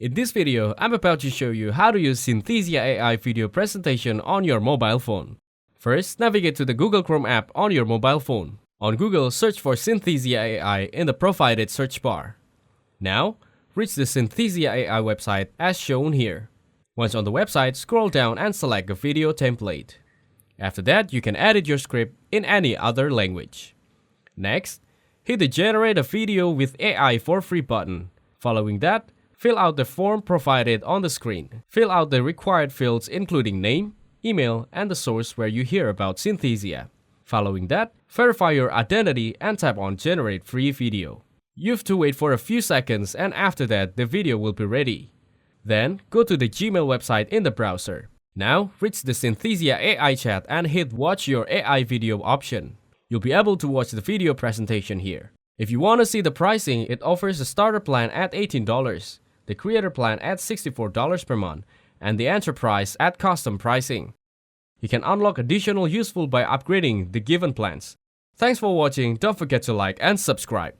In this video, I'm about to show you how to use Synthesia AI video presentation on your mobile phone. First, navigate to the Google Chrome app on your mobile phone. On Google, search for Synthesia AI in the provided search bar. Now, reach the Synthesia AI website as shown here. Once on the website, scroll down and select a video template. After that, you can edit your script in any other language. Next, hit the Generate a Video with AI for Free button. Following that, fill out the form provided on the screen. Fill out the required fields including name, email, and the source where you hear about Synthesia. Following that, verify your identity and tap on Generate Free Video. You have to wait for a few seconds, and after that, the video will be ready. Then, go to the Gmail website in the browser. Now, reach the Synthesia AI chat and hit Watch Your AI Video option. You'll be able to watch the video presentation here. If you want to see the pricing, it offers a starter plan at $18, the creator plan at $64 per month, and the enterprise at custom pricing. You can unlock additional useful by upgrading the given plans. Thanks for watching, don't forget to like and subscribe.